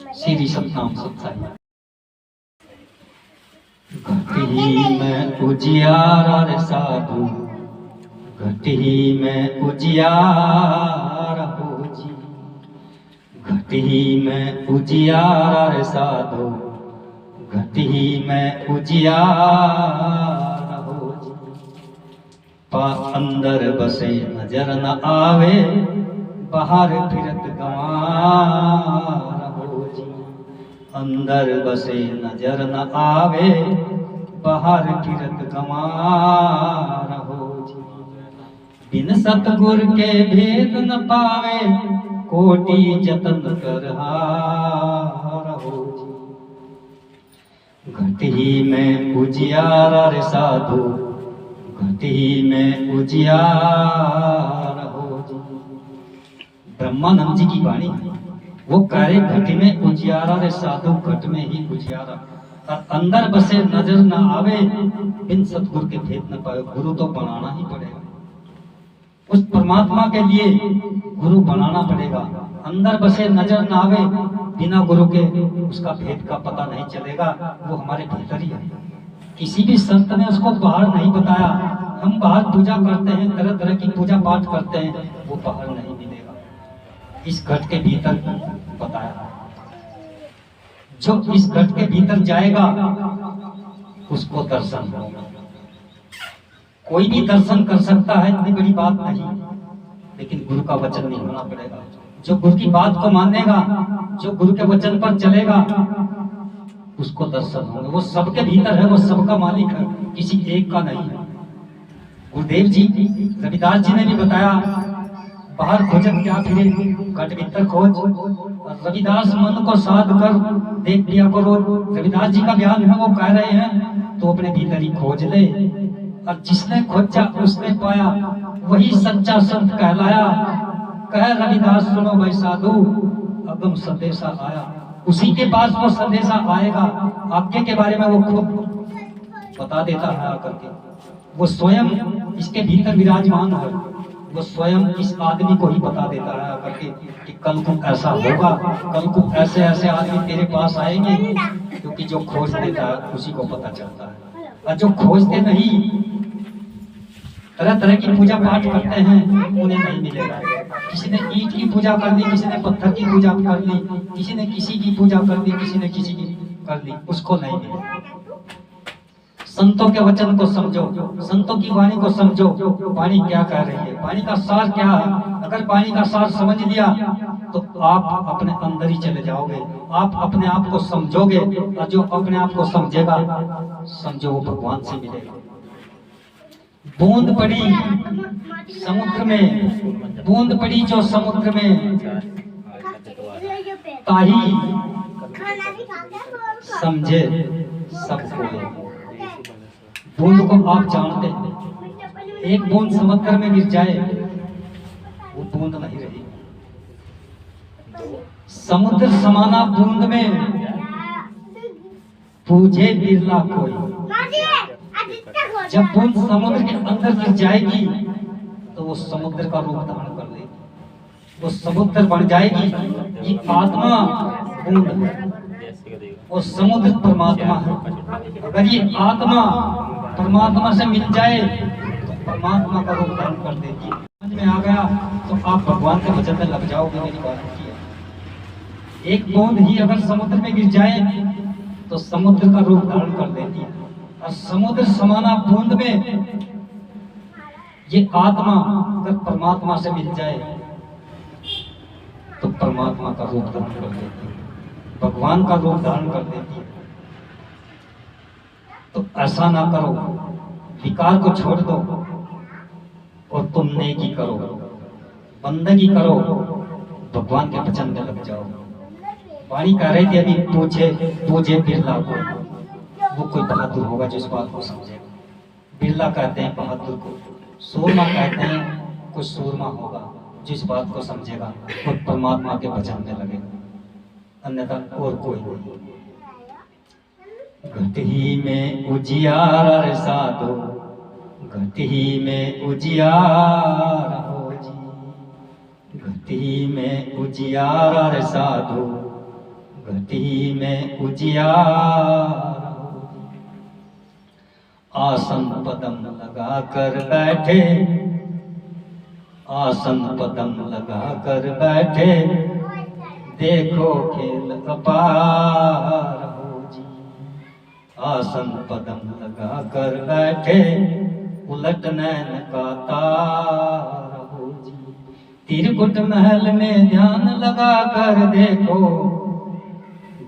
श्री सतनाम सत्संग। घटी में उजियारा रे साधु, घटी में उजियारा हो जी। घटी में उजियारा रे साधु, घटी में उजियारा हो जी। पा अंदर बसे नजर न आवे, बाहर फिरत गंवारा हो जी। अंदर बसे नजर न आवे, बाहर फिरत गंवारा हो जी। बिन सतगुर के भेद न पावे, कोटि जतन कर हार हो जी। घटी में उजियारा रे साधु, घटी में उजियारा हो जी। ब्रह्मानंद जी की वाणी वो कह रहे घटी में उजियारा रे साधु, घट में ही उजियारा। और अंदर बसे नजर न आवे, बिन सतगुरु के भेद न पावे। गुरु तो बनाना ही पड़ेगा, उस परमात्मा के लिए गुरु बनाना पड़ेगा। अंदर बसे नजर न आवे, बिना गुरु के उसका भेद का पता नहीं चलेगा। वो हमारे भीतर ही है। किसी भी संत ने उसको बाहर नहीं बताया। हम बाहर पूजा करते हैं, तरह तरह की पूजा पाठ करते हैं, वो बाहर नहीं मिलेगा। इस घट के भीतर बताया। जो इस घट के भीतर जाएगा उसको दर्शन होगा। कोई भी दर्शन कर सकता है, इतनी बड़ी बात नहीं, लेकिन गुरु का वचन नहीं होना पड़ेगा। जो गुरु की बात को मानेगा, जो गुरु के वचन पर चलेगा, उसको दर्शन होंगे। वो सबके भीतर है, वो सबका मालिक है, किसी एक का नहीं है। गुरुदेव जी, रविदास जी ने भी बताया, बाहर खोजत क्या फिरे, घट भीतर खोज। रविदास मन को साध कर देख लिया करो। रविदास जी का बयान है, वो कह रहे हैं तो अपने भीतर ही खोज ले। और जिसने खोजा उसने पाया, वही सच्चा संत कहलाया। कह रविदास सुनो भाई साधु, अगम संदेशा आया। उसी के पास वो संदेशा आएगा। आगे के बारे में वो खुद बता देता है आकर के। वो स्वयं इसके भीतर विराजमान है। वो स्वयं इस आदमी को ही बता देता है आकर के कि कल को ऐसा होगा, कल को ऐसे ऐसे आदमी तेरे पास आएंगे। क्योंकि जो खोज देता है उसी को पता चलता है, और जो खोजते नहीं, तरह तरह की पूजा पाठ करते हैं, उन्हें नहीं मिलेगा। किसी ने ईंट की पूजा कर ली, किसी ने पत्थर की पूजा कर ली, किसी ने किसी की पूजा कर ली, किसी ने किसी की कर ली, उसको नहीं मिलेगा। संतों के वचन को समझो, संतों की वाणी को समझो। वाणी क्या कह रही है, वाणी का सार क्या है। अगर वाणी का सार समझ लिया तो आप अपने अंदर ही चले जाओगे। आप अपने आप को समझोगे, और जो अपने आप को समझेगा, समझो वो भगवान से मिलेगा। बूंद पड़ी समुद्र में, बूंद पड़ी जो समुद्र में, ताही समझे सबको। बूंद को आप जानते हैं, एक बूंद समुद्र में गिर जाए वो बूंद नहीं रही। समुद्र समाना बूंद में, पूछे बिरला कोई। जब बूंद समुद्र के अंदर गिर जाएगी तो वो समुद्र का रूप धारण कर लेगी, वो समुद्र बन जाएगी। ये आत्मा बूंद है और समुद्र परमात्मा है। अगर ये आत्मा परमात्मा से मिल जाए तो परमात्मा का रूप धारण कर देगी। समझ में आ गया तो आप भगवान के वचन में लग जाओगे। मेरी गारंटी है। एक बूंद ही अगर समुद्र में गिर जाए तो समुद्र का रूप धारण कर देती है। और समुद्र समाना बूंद में ये आत्मा अगर परमात्मा से मिल जाए तो परमात्मा का रूप धारण कर देती है, भगवान का रूप धारण कर देती है। तो ऐसा ना करो, विकार को छोड़ दो और तुम नेकी करो, बंदगी करो, भगवान के वचन में लग जाओ। वाणी कह रही थी अभी, पूछे बिरला को। वो कोई बहादुर होगा जो इस बात को समझेगा। बिरला कहते हैं बहादुर को, सूरमा कहते हैं कोई सूरमा होगा जो इस बात को समझेगा और परमात्मा के वचन में लगेगा, अन्यथा और कोई नहीं। घटी में उजियारा रे साधु, घटी में उजियारा हो जी। घटी में उजियारा रे साधु, घटी में उजियार हो जी। आसन पदम लगा कर बैठे, आसन पदम लगा कर बैठे, देखो खेल अपार हो जी। आसन पदम लगा कर बैठे, उलट नैन का तार हो जी। त्रिकुट महल में ध्यान लगा कर देखो,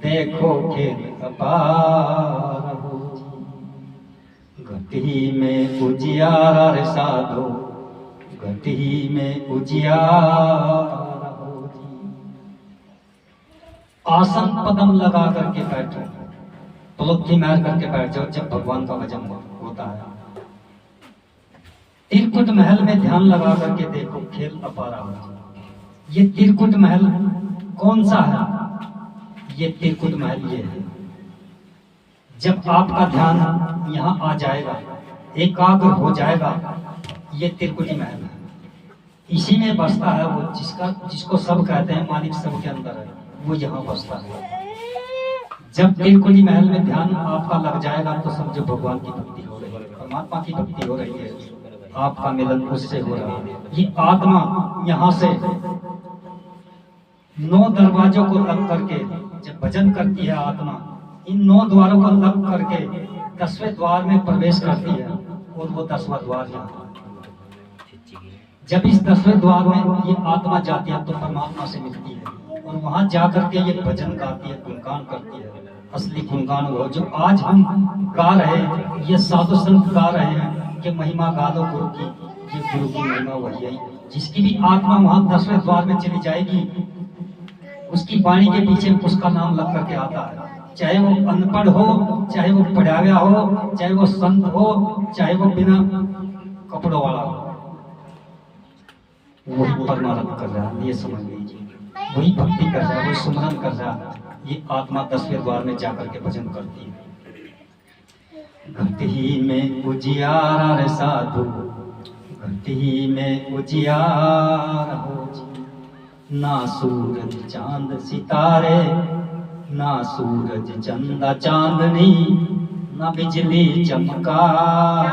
देखो खेल अपार हो जी। घटी में उजियारा रे साधो, घटी में उजियारा हो जी। आसन पदम लगा करके बैठो, पलथी मार करके बैठ जाओ जब भगवान का भजन होता है। त्रिकुट महल में ध्यान लगा करके देखो खेल अपारा हो जी। ये त्रिकुट महल कौन सा है? ये त्रिकुट महल ये है। जब आपका ध्यान यहाँ आ जाएगा, एकाग्र हो जाएगा, ये त्रिकुटी महल है। इसी में बसता है वो जिसको सब कहते हैं मालिक सबके अंदर है, वो यहाँ बसता है। जब त्रिकुटी महल में ध्यान आपका लग जाएगा तो समझो भगवान की भक्ति हो रही है, परमात्मा की भक्ति हो रही है, आपका मिलन उससे हो रहा है। ये आत्मा यहाँ से 9 दरवाजों को लग करके जब भजन करती है आत्मा, इन 9 द्वारों को लग करके 10वें द्वार में प्रवेश करती है, और वो 10वां द्वार यहाँ। जब इस 10वें द्वार में ये आत्मा जाती है तो परमात्मा से मिलती है, और वहां जाकर के ये भजन गाती है, गुणगान करती है। असली गुणगान वो जो आज हम गा रहे हैं, ये साधु संत गा रहे हैं कि महिमा गा लो गुरु की, ये गुरु की महिमा वही है। जिसकी भी आत्मा वहां 10वें द्वार में चली जाएगी, उसकी वाणी के पीछे उसका नाम लग करके आता है। चाहे वो अनपढ़ हो, चाहे वो पढ़ाया हो, चाहे वो संत हो, चाहे वो बिना कपड़ों वाला हो, वही परमार्थ कर रहा है, ये समझ लीजिए। वही भक्ति कर रहा है, वही सुमरन कर रहा है। ये आत्मा 10वें द्वार में जाकर के भजन करती है। घटी में उजियारा रे साधु, घटी में उजियारा हो जी। ना सूरज चांद सितारे, ना सूरज चंदा चांदनी, ना बिजली चमकार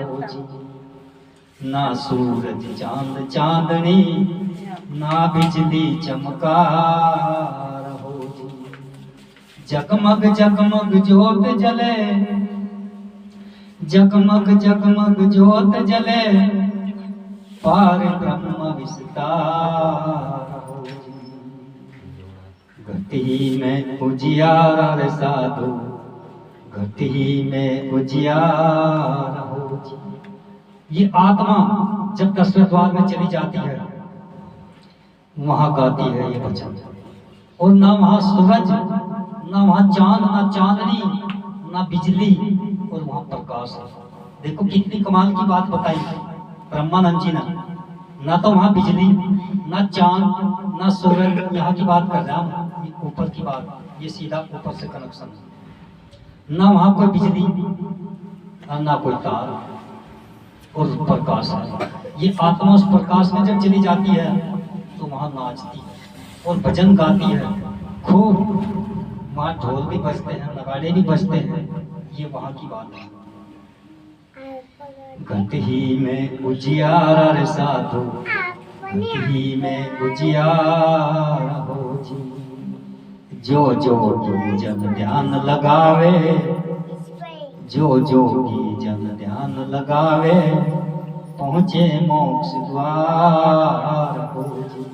हो जी। ना सूरज चांद चांदनी, ना बिजली चमकार हो जी। जगमग जगमग ज्योत जले, जगमग जगमग ज्योत जले, पार ब्रह्म विस्तार हो जी। घटी में उजियारा रे साधु, घटी में उजियारा हो जी। ये आत्मा जब 10वें द्वार में चली जाती है, वहां गाती है ये भजन, और ना वहां सूरज, ना वहां चांद, ना चांदनी, ना बिजली, और वहां प्रकाश है। देखो कितनी कमाल की बात बताई ब्रह्मानंद जी ने। ना तो वहां बिजली, ना चांद, ना सूरज, यहाँ की बात कर रहा हूं, ये ऊपर की बात, ये सीधा ऊपर से कनेक्शन है। ना वहां कोई बिजली, ना कोई तार, और प्रकाश है। ये आत्मा उस प्रकाश में जब चली जाती है तो वहां नाचती है और भजन गाती है खूब। वहां ढोल भी बजते हैं, नगाड़े भी बजते हैं, ये वहां की बात है। घटी में उजियारा रे साधु, घटी में उजियारा हो जी। जो जोगी जन ध्यान लगावे, जो जोगी जन ध्यान लगावे, पहुँचे मोक्ष द्वार हो जी।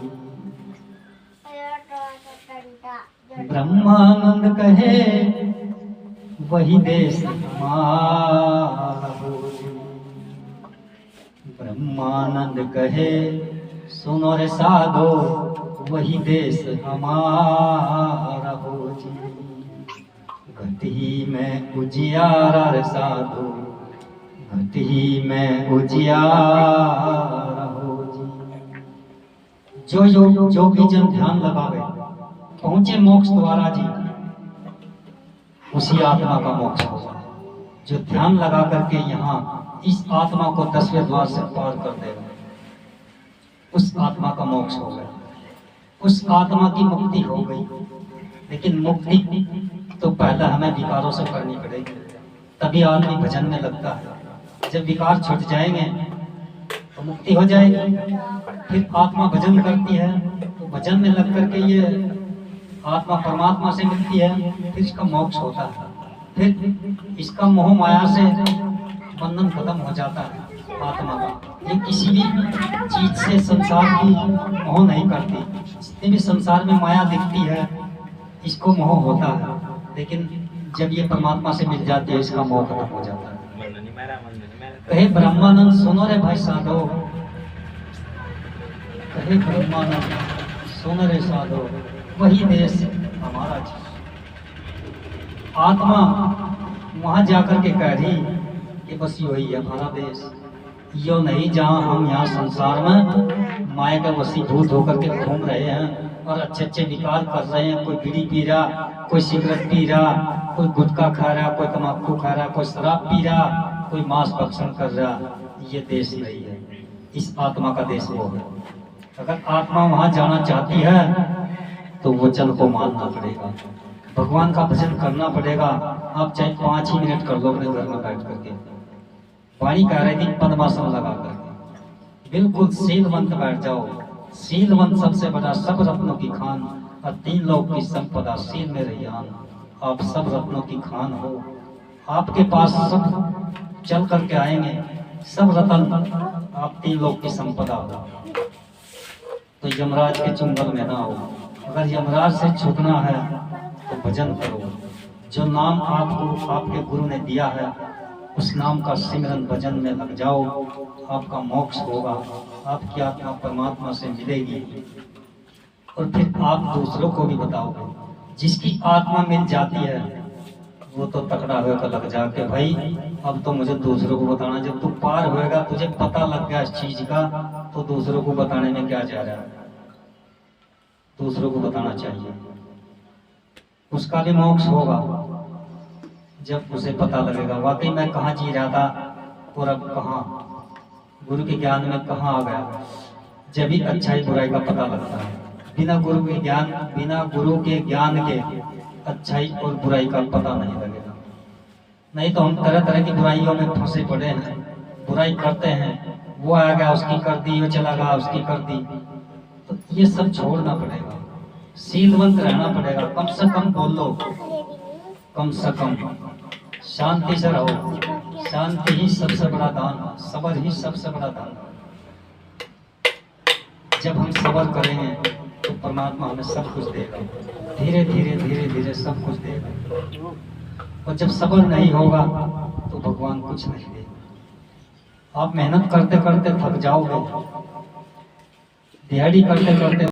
ब्रह्मानंद कहे वही देश हमारा हो जी। ब्रह्मानंद कहे सुनो रे साधो, वही देश हमारा हो जी। घटी में उजियारा रे साधु, घटी में उजियारा हो जी। जो भी जन ध्यान लगावे, पहुंचे मोक्ष द्वारा जी, उसी आत्मा का मोक्ष होगा। जो ध्यान लगा करके यहाँ इस आत्मा को 10वें द्वार से पार कर देगा, उस आत्मा का मोक्ष हो गया, उस आत्मा की मुक्ति हो गई। लेकिन मुक्ति तो पहले हमें विकारों से करनी पड़ेगी, तभी आदमी भजन में लगता है। जब विकार छूट जाएंगे तो मुक्ति हो जाएगी। फिर आत्मा भजन करती है तो भजन में लग करके ये आत्मा परमात्मा से मिलती है, फिर इसका मोक्ष होता है। फिर इसका मोह माया से बंधन खत्म हो जाता है आत्मा का। ये किसी भी चीज से संसार की मोह नहीं करती। जितनी भी संसार में माया दिखती है इसको मोह होता है, लेकिन जब ये परमात्मा से मिल जाती है इसका मोह खत्म हो जाता है। कहे ब्रह्मानंद सुनो रे भाई साधो, कहे ब्रह्मानंद सुनो रे साधो, वही देश हमारा जी। आत्मा वहां जाकर के कह रही कि बस यही है हमारा देश, यो नहीं जहां हम यहाँ संसार में माया का वशीभूत होकर के घूम रहे हैं और अच्छे अच्छे विकार कर रहे हैं। कोई बीड़ी पी रहा, कोई सिगरेट पी रहा, कोई गुटखा खा रहा, कोई तम्बाकू खा रहा, कोई शराब पी रहा, कोई मांस भक्षण कर रहा। ये देश नहीं है, इस आत्मा का देश वो है। अगर आत्मा वहां जाना चाहती है तो वचन को मानना पड़ेगा, भगवान का भजन करना पड़ेगा। आप चाहे 5 ही मिनट कर लो अपने घर में बैठ करके। वाणी कह रही थी पद्मासन लगा करके बिल्कुल शीलवंत बैठ जाओ। शीलवंत सबसे बड़ा, सब रत्नों की खान और 3 लोक की संपदा शील में रहियान। आप सब रत्नों की खान हो, आपके पास सब चल करके आएंगे, सब रत्न आप 3 लोक की संपदा हो। तो यमराज के चुंगल में ना हो। अगर यमराज से छूटना है तो भजन करो। जो नाम आपको आपके गुरु ने दिया है उस नाम का सिमरन भजन में लग जाओ, आपका मोक्ष होगा, आपकी आत्मा परमात्मा से मिलेगी और फिर आप दूसरों को भी बताओगे। जिसकी आत्मा मिल जाती है वो तो तकड़ा होकर लग जाके भाई अब तो मुझे दूसरों को बताना। जब तू पार होएगा, तुझे पता लग गया इस चीज का, तो दूसरों को बताने में क्या जा रहा है। दूसरों को बताना चाहिए, उसका भी मोक्ष होगा जब उसे पता लगेगा वाकई मैं कहाँ जी रहा था और अब कहाँ, गुरु के ज्ञान में कहाँ आ गया। जब भी अच्छाई बुराई का पता लगता है। बिना गुरु के ज्ञान के अच्छाई और बुराई का पता नहीं लगेगा। नहीं तो हम तरह तरह की बुराइयों में फंसे पड़े हैं, बुराई करते हैं, वो आ गया उसकी कर दी, वो चला गया उसकी कर दी। तो ये सब छोड़ना पड़ेगा, शीलवंत रहना पड़ेगा। कम से कम बोल लो, कम से कम शांति से रहो। शांति ही सबसे बड़ा दान, सबर ही सबसे बड़ा दान। जब हम सबर करेंगे तो परमात्मा हमें सब कुछ देगा, धीरे धीरे धीरे धीरे सब कुछ देगा। और जब सबर नहीं होगा तो भगवान कुछ नहीं देगा। आप मेहनत करते करते थक जाओगे, दिहाड़ी करते करते